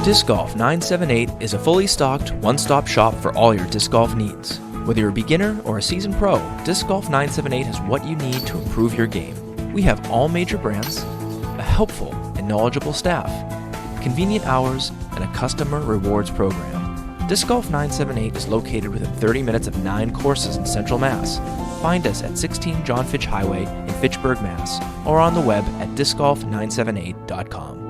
Disc Golf 978 is a fully stocked, one-stop shop for all your disc golf needs. Whether you're a beginner or a seasoned pro, Disc Golf 978 has what you need to improve your game. We have all major brands, a helpful and knowledgeable staff, convenient hours, and a customer rewards program. Disc Golf 978 is located within 30 minutes of 9 courses in Central Mass. Find us at 16 John Fitch Highway in Fitchburg, Mass, or on the web at discgolf978.com.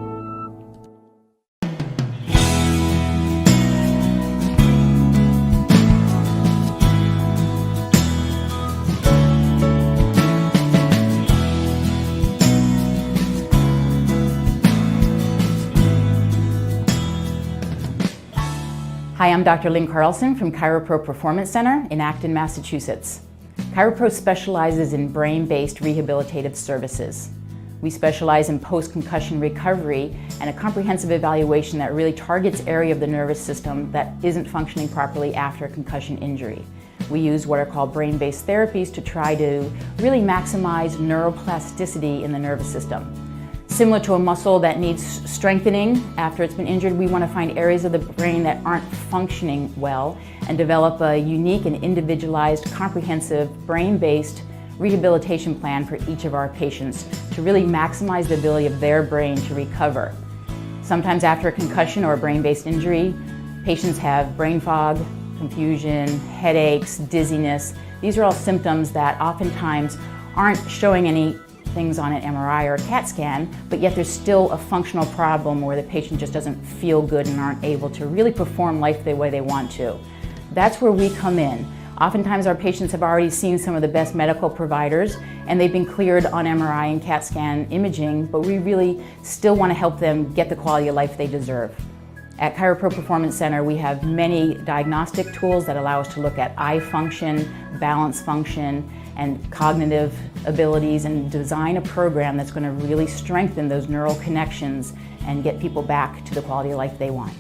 Hi, I'm Dr. Lynn Carlson from ChiroPro Performance Center in Acton, Massachusetts. ChiroPro specializes in brain-based rehabilitative services. We specialize in post-concussion recovery and a comprehensive evaluation that really targets area of the nervous system that isn't functioning properly after a concussion injury. We use what are called brain-based therapies to try to really maximize neuroplasticity in the nervous system. Similar to a muscle that needs strengthening after it's been injured, we want to find areas of the brain that aren't functioning well and develop a unique and individualized, comprehensive, brain-based rehabilitation plan for each of our patients to really maximize the ability of their brain to recover. Sometimes after a concussion or a brain-based injury, patients have brain fog, confusion, headaches, dizziness. These are all symptoms that oftentimes aren't showing any things on an MRI or a CAT scan, but yet there's still a functional problem where the patient just doesn't feel good and aren't able to really perform life the way they want to. That's where we come in. Oftentimes our patients have already seen some of the best medical providers and they've been cleared on MRI and CAT scan imaging, but we really still want to help them get the quality of life they deserve. At ChiroPro Performance Center, we have many diagnostic tools that allow us to look at eye function, balance function, and cognitive abilities, and design a program that's going to really strengthen those neural connections and get people back to the quality of life they want.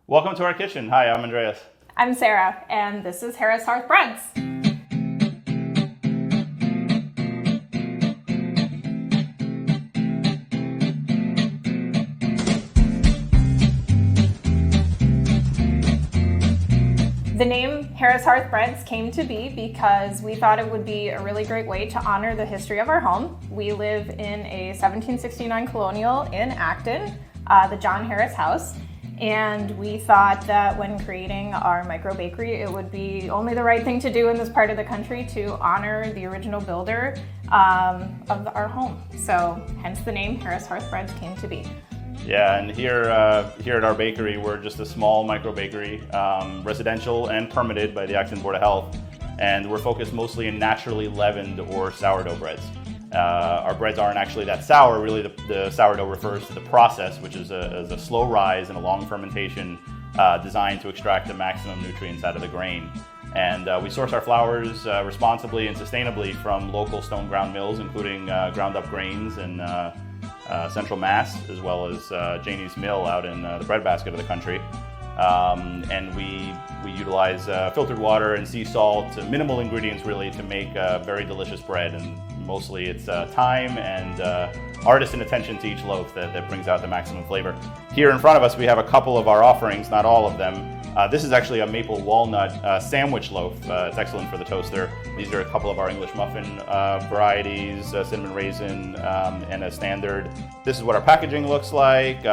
Welcome to our kitchen. Hi, I'm Andreas. I'm Sarah, and this is Hearth Breads. The name Hearth Breads came to be because we thought it would be a really great way to honor the history of our home. We live in a 1769 colonial in Acton, the John Harris House. And we thought that when creating our micro bakery, it would be only the right thing to do in this part of the country to honor the original builder of our home. So hence the name Hearth Breads came to be. Yeah, and here at our bakery, we're just a small micro bakery, residential and permitted by the Acton Board of Health. And we're focused mostly in naturally leavened or sourdough breads. Our breads aren't actually that sour. Really, the sourdough refers to the process, which is a slow rise and a long fermentation designed to extract the maximum nutrients out of the grain. And we source our flours responsibly and sustainably from local stone ground mills, including ground up grains in Central Mass, as well as Janie's Mill out in the breadbasket of the country. And we utilize filtered water and sea salt, minimal ingredients really, to make very delicious bread. And mostly it's time and artisan attention to each loaf that brings out the maximum flavor. Here in front of us we have a couple of our offerings, not all of them. This is actually a maple walnut sandwich loaf. It's excellent for the toaster. These are a couple of our English muffin varieties, cinnamon raisin and a standard. This is what our packaging looks like.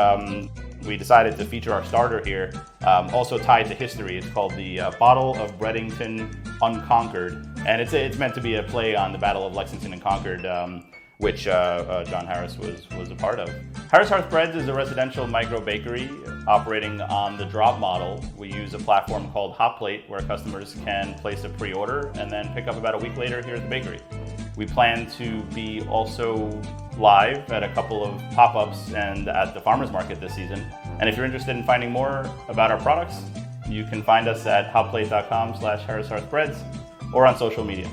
We decided to feature our starter here, also tied to history. It's called the Bottle of Breadington Unconquered, and it's meant to be a play on the Battle of Lexington and Concord, which John Harris was a part of. Hearth Breads is a residential micro bakery operating on the drop model. We use a platform called Hot Plate where customers can place a pre-order and then pick up about a week later here at the bakery. We plan to be also live at a couple of pop-ups and at the farmers market this season. And if you're interested in finding more about our products, you can find us at hotplate.com/HearthBreads or on social media.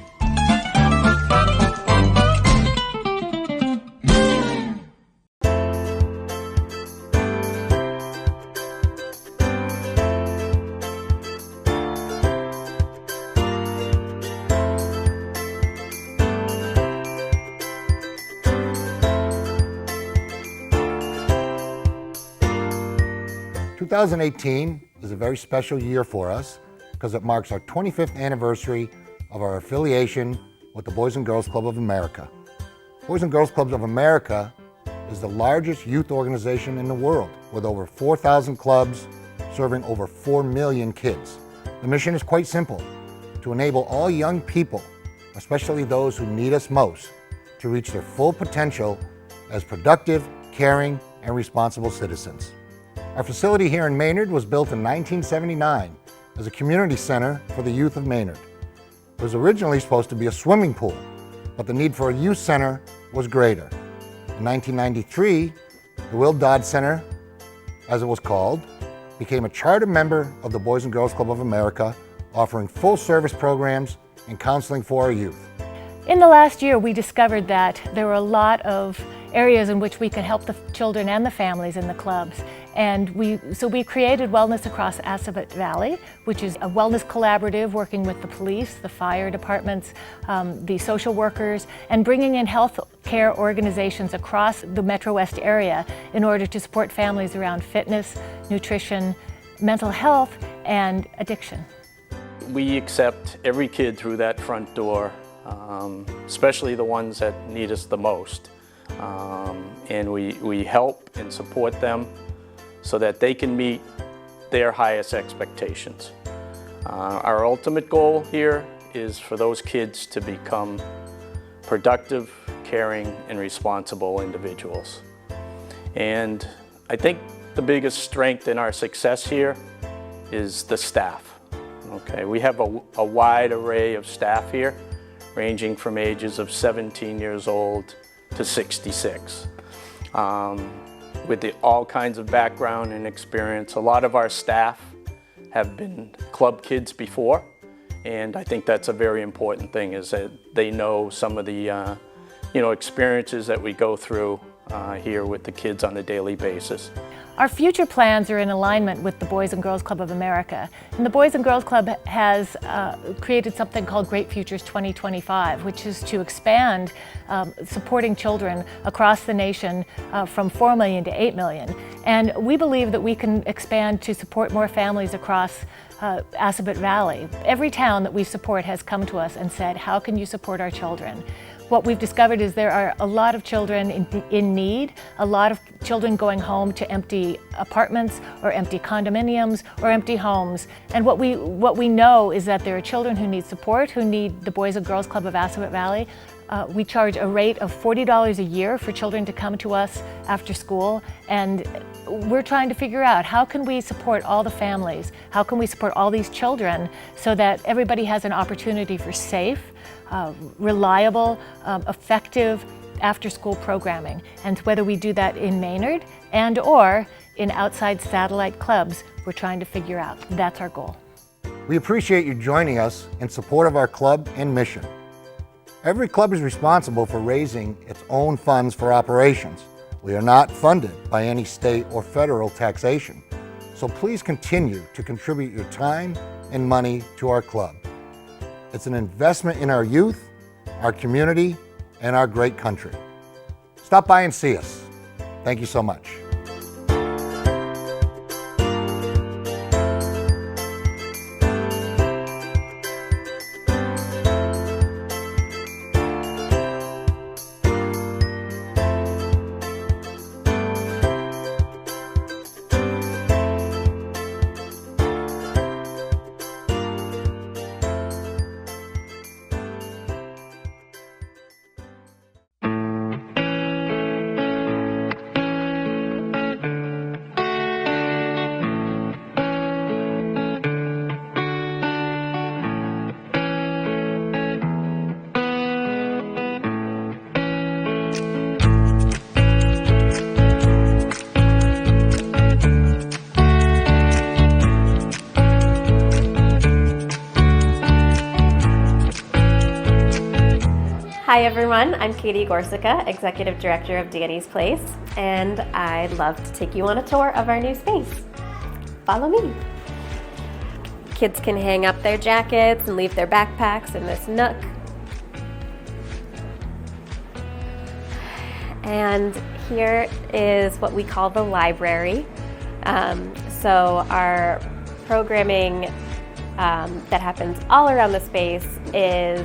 2018 is a very special year for us because it marks our 25th anniversary of our affiliation with the Boys and Girls Club of America. Boys and Girls Clubs of America is the largest youth organization in the world with over 4,000 clubs serving over 4 million kids. The mission is quite simple: to enable all young people, especially those who need us most, to reach their full potential as productive, caring, and responsible citizens. Our facility here in Maynard was built in 1979 as a community center for the youth of Maynard. It was originally supposed to be a swimming pool, but the need for a youth center was greater. In 1993, the Will Dodd Center, as it was called, became a charter member of the Boys and Girls Club of America, offering full service programs and counseling for our youth. In the last year, we discovered that there were a lot of areas in which we could help the children and the families in the clubs. And so we created Wellness Across Assabet Valley, which is a wellness collaborative working with the police, the fire departments, the social workers, and bringing in health care organizations across the Metro West area in order to support families around fitness, nutrition, mental health, and addiction. We accept every kid through that front door, especially the ones that need us the most. And we help and support them so that they can meet their highest expectations. Our ultimate goal here is for those kids to become productive, caring, and responsible individuals. And I think the biggest strength in our success here is the staff. Okay, we have a wide array of staff here, ranging from ages of 17 years old to 66. With all kinds of background and experience. A lot of our staff have been club kids before, and I think that's a very important thing, is that they know some of the experiences that we go through here with the kids on a daily basis. Our future plans are in alignment with the Boys and Girls Club of America. And the Boys and Girls Club has created something called Great Futures 2025, which is to expand supporting children across the nation from 4 million to 8 million. And we believe that we can expand to support more families across Assabet Valley. Every town that we support has come to us and said, how can you support our children? What we've discovered is there are a lot of children in need, a lot of children going home to empty apartments or empty condominiums or empty homes. And what we know is that there are children who need support, who need the Boys and Girls Club of Assabet Valley. We charge a rate of $40 a year for children to come to us after school, and we're trying to figure out how can we support all the families, how can we support all these children so that everybody has an opportunity for safe, reliable, effective after-school programming. And whether we do that in Maynard and or in outside satellite clubs, we're trying to figure out. That's our goal. We appreciate you joining us in support of our club and mission. Every club is responsible for raising its own funds for operations. We are not funded by any state or federal taxation. So please continue to contribute your time and money to our club. It's an investment in our youth, our community, and our great country. Stop by and see us. Thank you so much. Hi everyone, I'm Katie Gorsica, Executive Director of Danny's Place, and I'd love to take you on a tour of our new space. Follow me. Kids can hang up their jackets and leave their backpacks in this nook. And here is what we call the library. So our programming that happens all around the space is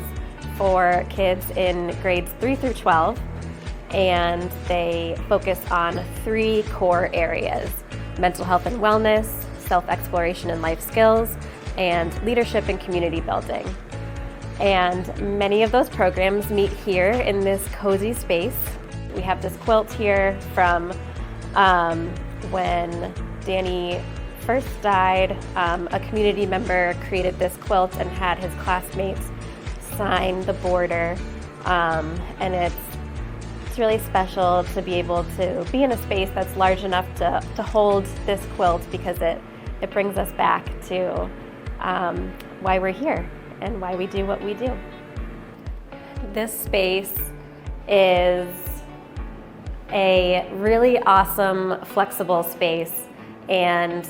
for kids in grades 3 through 12, and they focus on 3 core areas: mental health and wellness, self-exploration and life skills, and leadership and community building. And many of those programs meet here in this cozy space. We have this quilt here from when Danny first died. A community member created this quilt and had his classmates sign the border, and it's really special to be able to be in a space that's large enough to hold this quilt, because it brings us back to why we're here and why we do what we do. This space is a really awesome, flexible space, and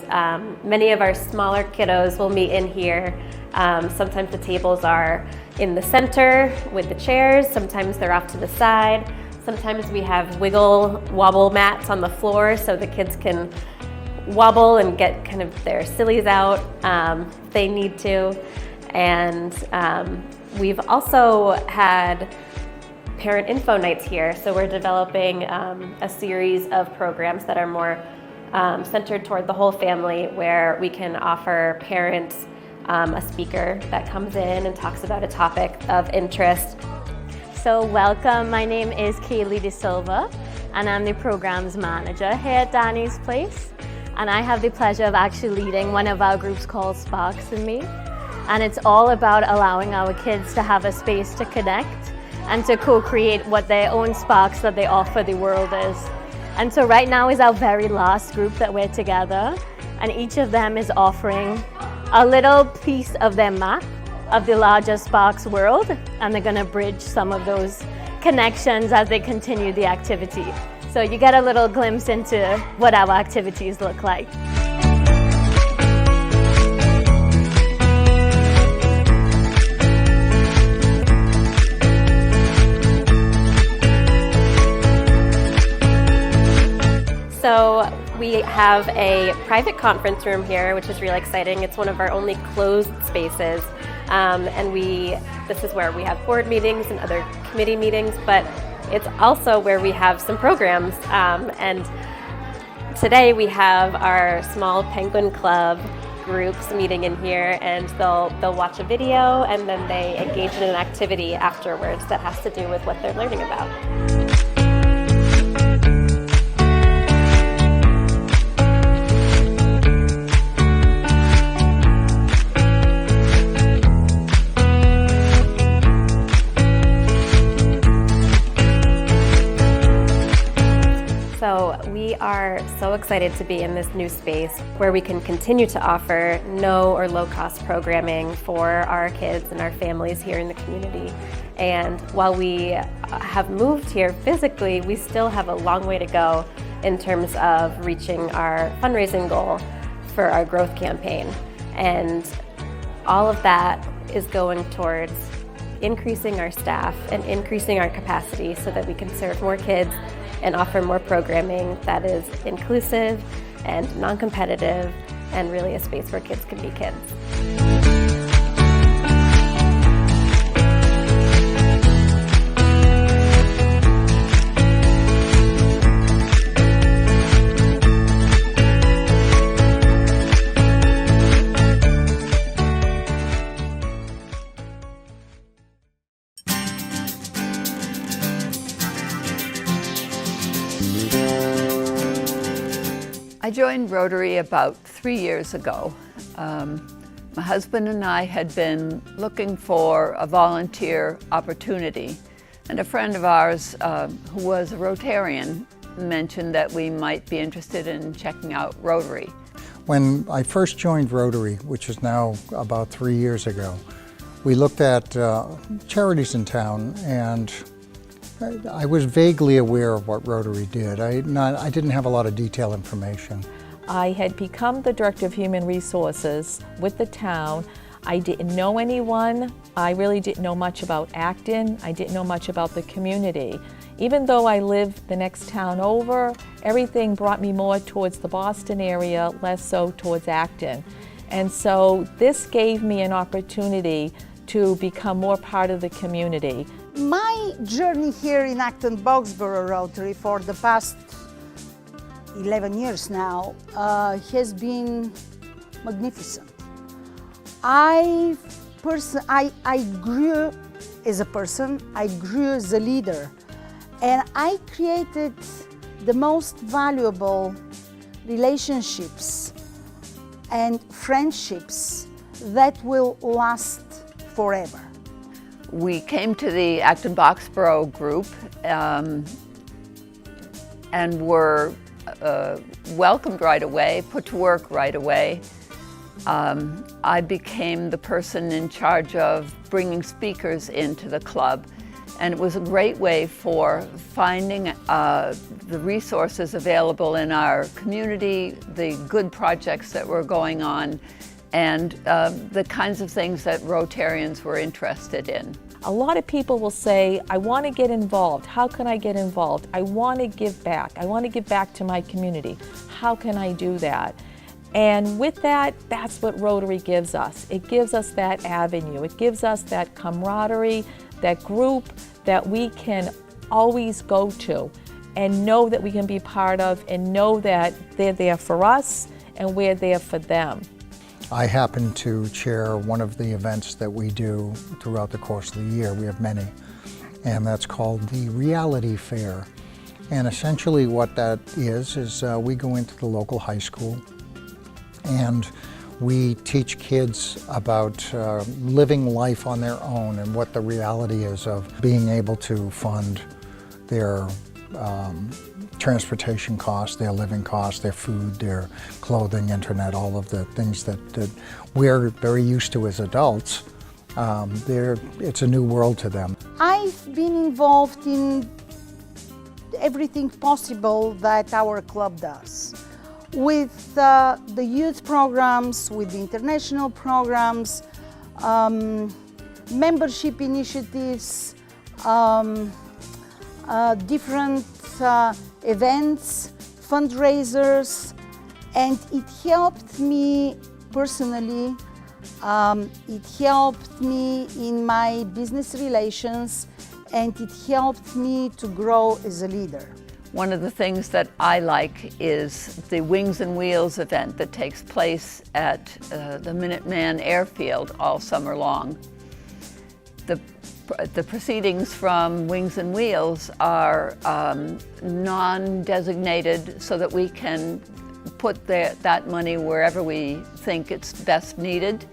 many of our smaller kiddos will meet in here. Sometimes the tables are in the center with the chairs, sometimes they're off to the side. Sometimes we have wobble mats on the floor so the kids can wobble and get kind of their sillies out if they need to. And we've also had parent info nights here, so we're developing a series of programs that are more centered toward the whole family, where we can offer parents a speaker that comes in and talks about a topic of interest. So welcome, my name is Kaylee De Silva, and I'm the programs manager here at Danny's Place. And I have the pleasure of actually leading one of our groups called Sparks and Me. And it's all about allowing our kids to have a space to connect and to co-create what their own sparks that they offer the world is. And so right now is our very last group that we're together, and each of them is offering a little piece of their map of the larger Sparks world, and they're gonna bridge some of those connections as they continue the activity. So you get a little glimpse into what our activities look like. So we have a private conference room here, which is really exciting. It's one of our only closed spaces. And this is where we have board meetings and other committee meetings, but it's also where we have some programs. And today we have our small Penguin Club groups meeting in here, and they'll watch a video and then they engage in an activity afterwards that has to do with what they're learning about. So we are so excited to be in this new space where we can continue to offer no or low cost programming for our kids and our families here in the community. And while we have moved here physically, we still have a long way to go in terms of reaching our fundraising goal for our growth campaign. And all of that is going towards increasing our staff and increasing our capacity so that we can serve more kids and offer more programming that is inclusive and non-competitive and really a space where kids can be kids. I joined Rotary about 3 years ago. My husband and I had been looking for a volunteer opportunity, and a friend of ours who was a Rotarian mentioned that we might be interested in checking out Rotary. When I first joined Rotary, which is now about 3 years ago, we looked at charities in town, and I was vaguely aware of what Rotary did. I didn't have a lot of detailed information. I had become the Director of Human Resources with the town. I didn't know anyone. I really didn't know much about Acton. I didn't know much about the community. Even though I lived the next town over, everything brought me more towards the Boston area, less so towards Acton. And so this gave me an opportunity to become more part of the community. My journey here in Acton Boxborough Rotary for the past 11 years now has been magnificent. I grew as a person, I grew as a leader, and I created the most valuable relationships and friendships that will last forever. We came to the Acton Boxborough group and were welcomed right away, put to work right away. I became the person in charge of bringing speakers into the club, and it was a great way for finding the resources available in our community, the good projects that were going on, and the kinds of things that Rotarians were interested in. A lot of people will say, I want to get involved. How can I get involved? I want to give back. I want to give back to my community. How can I do that? And with that, that's what Rotary gives us. It gives us that avenue. It gives us that camaraderie, that group that we can always go to and know that we can be part of and know that they're there for us and we're there for them. I happen to chair one of the events that we do throughout the course of the year. We have many, and that's called the Reality Fair. And essentially what that is we go into the local high school and we teach kids about living life on their own and what the reality is of being able to fund their transportation costs, their living costs, their food, their clothing, internet, all of the things that we're very used to as adults. It's a new world to them. I've been involved in everything possible that our club does. With the youth programs, with the international programs, membership initiatives, different events, fundraisers, and it helped me personally. It helped me in my business relations, and it helped me to grow as a leader. One of the things that I like is the Wings and Wheels event that takes place at the Minuteman Airfield all summer long. The proceedings from Wings and Wheels are non-designated so that we can put that money wherever we think it's best needed.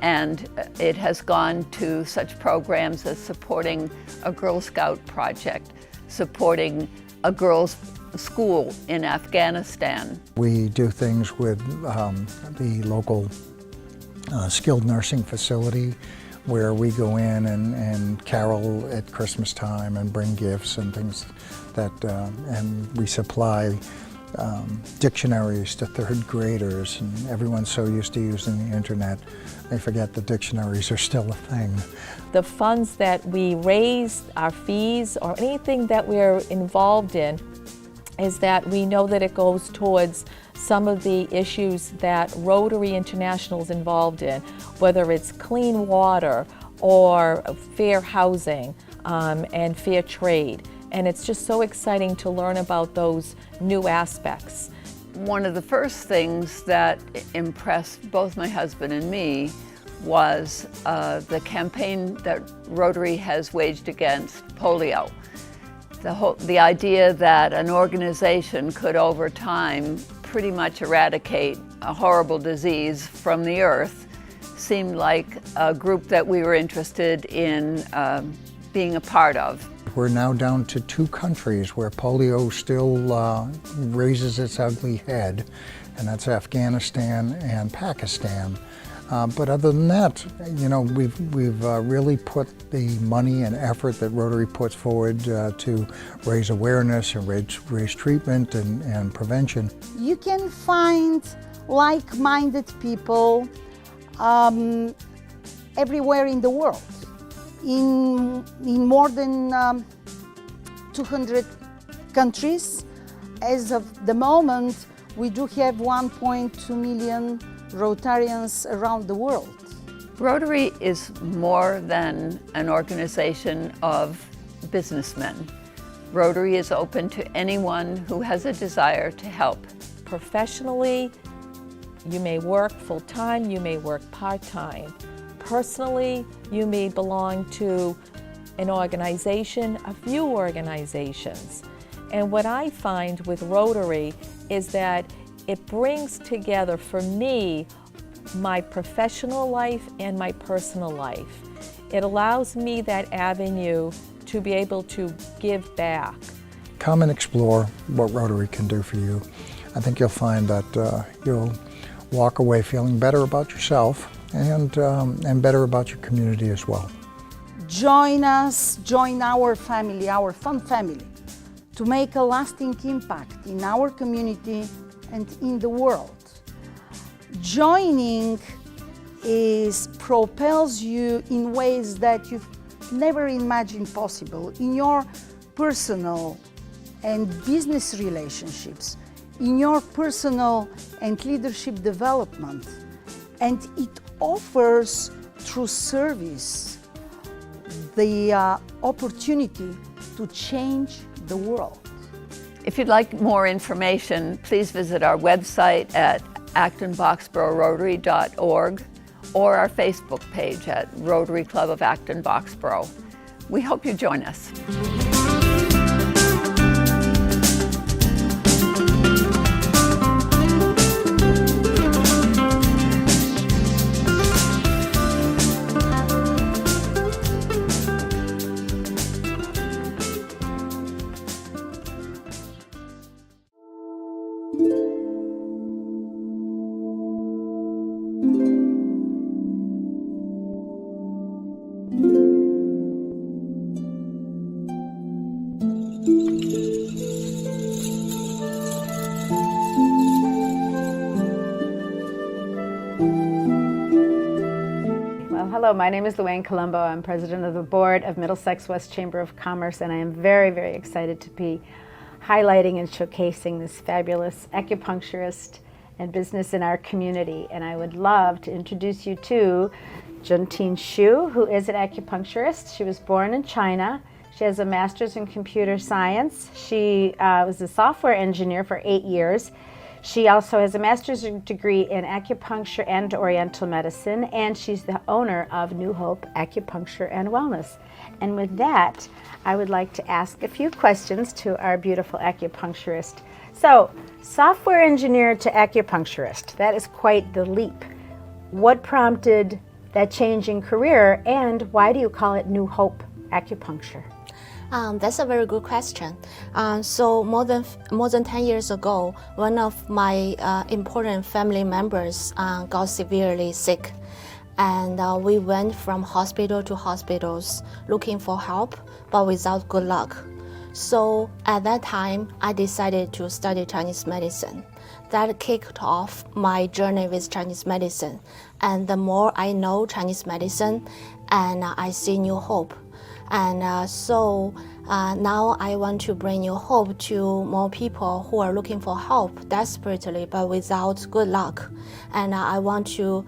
And it has gone to such programs as supporting a Girl Scout project, supporting a girls' school in Afghanistan. We do things with the local skilled nursing facility where we go in and carol at Christmas time and bring gifts and things that, and we supply dictionaries to third graders, and everyone's so used to using the internet, they forget the dictionaries are still a thing. The funds that we raise, our fees, or anything that we're involved in, is that we know that it goes towards some of the issues that Rotary International is involved in, whether it's clean water or fair housing and fair trade. And it's just so exciting to learn about those new aspects. One of the first things that impressed both my husband and me was the campaign that Rotary has waged against polio. The idea that an organization could over time pretty much eradicate a horrible disease from the earth seemed like a group that we were interested in being a part of. We're now down to 2 countries where polio still raises its ugly head, and that's Afghanistan and Pakistan. But other than that, you know, we've really put the money and effort that Rotary puts forward to raise awareness and raise treatment and prevention. You can find like-minded people everywhere in the world. In more than 200 countries. As of the moment, we do have 1.2 million Rotarians around the world. Rotary is more than an organization of businessmen. Rotary is open to anyone who has a desire to help. Professionally, you may work full-time, you may work part-time. Personally, you may belong to an organization, a few organizations. And what I find with Rotary is that it brings together, for me, my professional life and my personal life. It allows me that avenue to be able to give back. Come and explore what Rotary can do for you. I think you'll find that you'll walk away feeling better about yourself and better about your community as well. Join us, join our family, our fun family, to make a lasting impact in our community and in the world. Joining propels you in ways that you've never imagined possible in your personal and business relationships, in your personal and leadership development. And it offers, through service, the opportunity to change the world. If you'd like more information, please visit our website at actonboxboroughRotary.org or our Facebook page at Rotary Club of Acton Boxborough. We hope you join us. Hello, my name is Luann Colombo. I'm president of the board of Middlesex West Chamber of Commerce, and I am very, very excited to be highlighting and showcasing this fabulous acupuncturist and business in our community. And I would love to introduce you to Juntine Xu, who is an acupuncturist. She was born in China. She has a master's in computer science. She was a software engineer for 8 years. She also has a master's degree in acupuncture and oriental medicine, and she's the owner of NewHope Acupuncture and Wellness. And with that, I would like to ask a few questions to our beautiful acupuncturist. So, software engineer to acupuncturist, that is quite the leap. What prompted that change in career, and why do you call it NewHope Acupuncture? That's a very good question. So more than 10 years ago, one of my important family members got severely sick, and we went from hospital to hospitals looking for help, but without good luck. So at that time, I decided to study Chinese medicine. That kicked off my journey with Chinese medicine, and the more I know Chinese medicine, and I see NewHope. And now I want to bring NewHope to more people who are looking for help desperately but without good luck. And I want to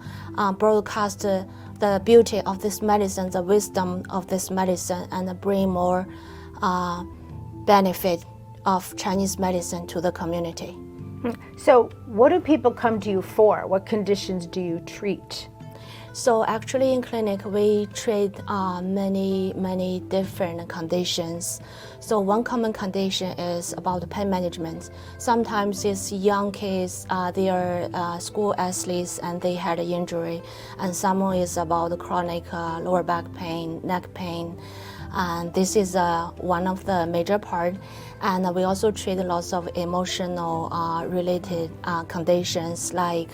broadcast the beauty of this medicine, the wisdom of this medicine, and bring more benefit of Chinese medicine to the community. So what do people come to you for? What conditions do you treat? So actually in clinic, we treat many different conditions. So one common condition is about pain management. Sometimes it's young kids, they are school athletes and they had an injury. And some is about chronic lower back pain, neck pain. And this is one of the major part. And we also treat lots of emotional related conditions like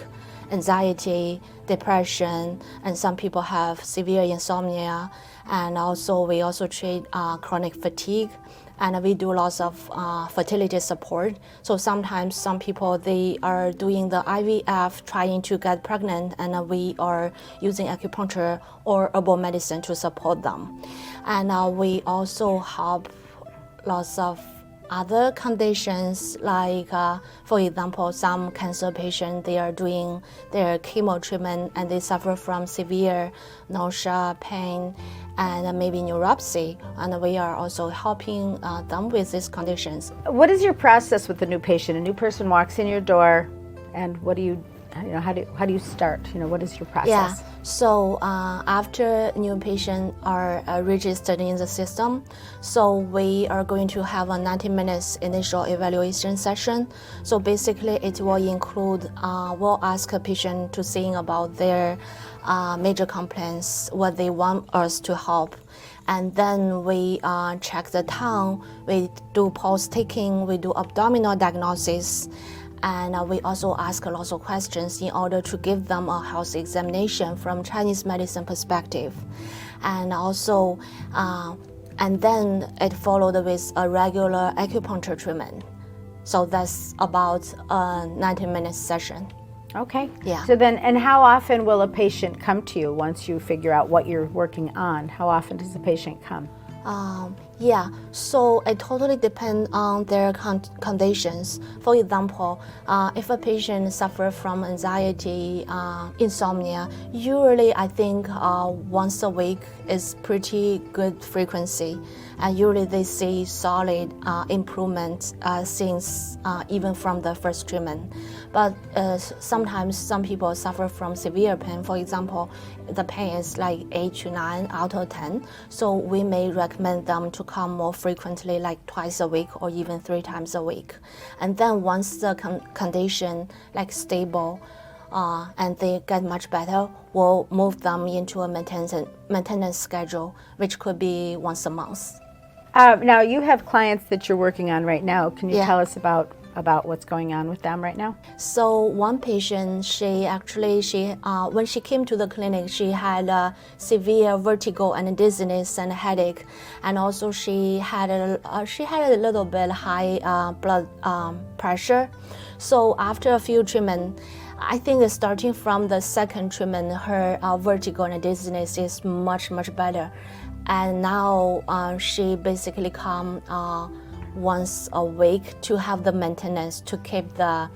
anxiety, depression, and some people have severe insomnia. And also we also treat chronic fatigue, and we do lots of fertility support. So sometimes some people, they are doing the IVF, trying to get pregnant, and we are using acupuncture or herbal medicine to support them. And we also help lots of other conditions, like for example, some cancer patients, they are doing their chemo treatment and they suffer from severe nausea, pain, and maybe neuropathy, and we are also helping them with these conditions. What is your process with a new patient? A new person walks in your door, and what do you, how do you start? What is your process? Yeah. So after new patients are registered in the system, so we are going to have a 90 minutes initial evaluation session. So basically it will include, we'll ask a patient to sing about their major complaints, what they want us to help. And then we check the tongue, we do pulse taking, we do abdominal diagnosis, and we also ask lots of questions in order to give them a health examination from Chinese medicine perspective. And also, and then it followed with a regular acupuncture treatment. So that's about a 90-minute session. Okay. Yeah. So then, and how often will a patient come to you once you figure out what you're working on? How often does the patient come? Yeah, so it totally depends on their conditions. For example, if a patient suffers from anxiety, insomnia, usually I think once a week is pretty good frequency. And usually they see solid improvement since even from the first treatment. But sometimes some people suffer from severe pain. For example, the pain is like 8 to 9 out of 10. So we may recommend them to come more frequently, like twice a week or even 3 times a week. And then once the condition like stable and they get much better, we'll move them into a maintenance schedule, which could be once a month. Now you have clients that you're working on right now. Can you Yeah. tell us about what's going on with them right now? So one patient, she when she came to the clinic, she had severe vertigo and dizziness and headache, and also she had a little bit high blood pressure. So after a few treatments, I think starting from the second treatment, her vertigo and dizziness is much better, and now she basically come once a week to have the maintenance to keep the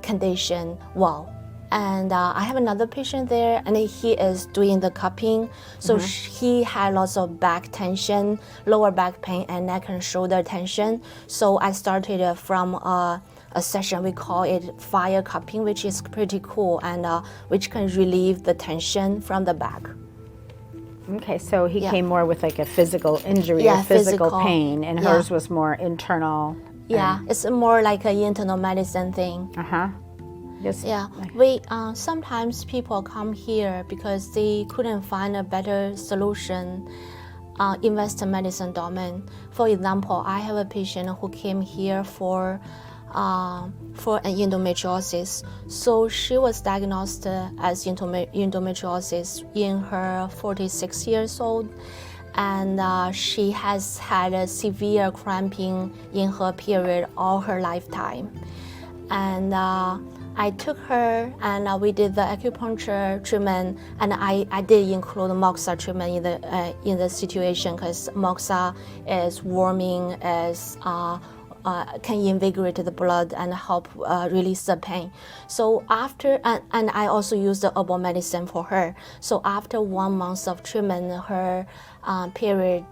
condition well. And I have another patient there, and he is doing the cupping. So he had lots of back tension, lower back pain, and neck and shoulder tension. So I started from a session, we call it fire cupping, which is pretty cool, and which can relieve the tension from the back. Okay, so he came more with like a physical injury or physical pain, and hers was more internal. Yeah, it's more like an internal medicine thing. Yes. Yeah, we sometimes people come here because they couldn't find a better solution in Western medicine domain. For example, I have a patient who came here for an endometriosis. So she was diagnosed as endometriosis in her 46 years old, and she has had a severe cramping in her period all her lifetime. And I took her and we did the acupuncture treatment, and I did include moxa treatment in the situation, because moxa is warming, can invigorate the blood and help release the pain. So after, and I also used the herbal medicine for her. So after 1 month of treatment, her period,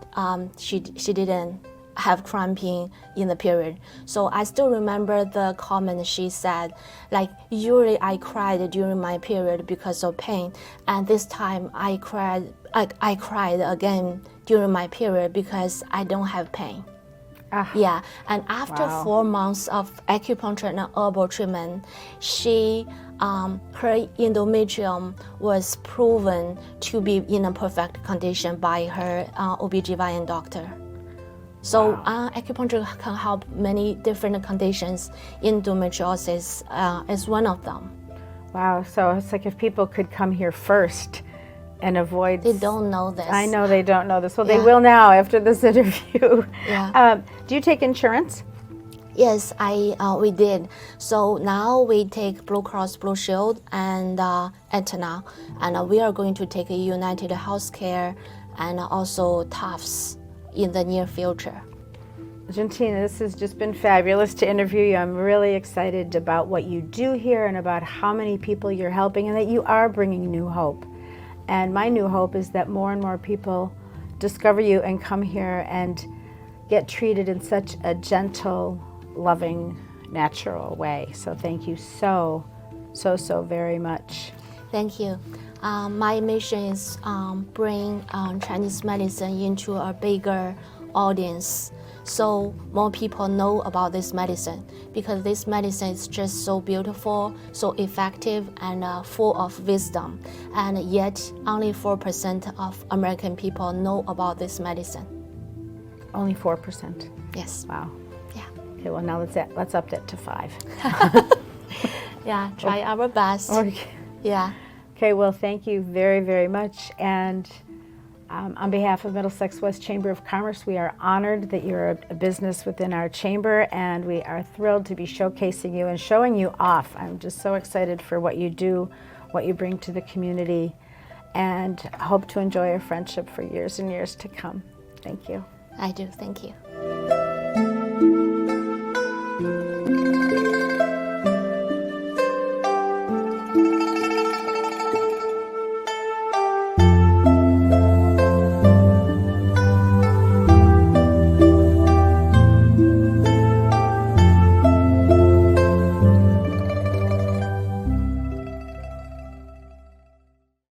she didn't have cramping in the period. So I still remember the comment she said, like, usually I cried during my period because of pain, and this time I cried again during my period because I don't have pain. Yeah, and after 4 months of acupuncture and herbal treatment, her endometrium was proven to be in a perfect condition by her OBGYN doctor. So acupuncture can help many different conditions. Endometriosis is one of them. Wow, so it's like if people could come here first and avoid... They don't know this. I know they don't know this. Well, they will now after this interview. Yeah. Do you take insurance? Yes, we did. So now we take Blue Cross Blue Shield and Aetna, and we are going to take United Healthcare and also Tufts in the near future. Gentina, this has just been fabulous to interview you. I'm really excited about what you do here and about how many people you're helping and that you are bringing new hope. And my new hope is that more and more people discover you and come here and get treated in such a gentle, loving, natural way. So thank you so very much. Thank you. My mission is bring Chinese medicine into a bigger audience, so more people know about this medicine, because this medicine is just so beautiful, so effective, and full of wisdom. And yet, only 4% of American people know about this medicine. Only 4%? Yes. Wow. Yeah. Okay, well now let's up that to 5. Yeah, try our best. Okay. Yeah. Okay, well, thank you very, very much. And on behalf of Middlesex West Chamber of Commerce, we are honored that you're a business within our chamber, and we are thrilled to be showcasing you and showing you off. I'm just so excited for what you do, what you bring to the community, and hope to enjoy our friendship for years and years to come. Thank you. I do. Thank you.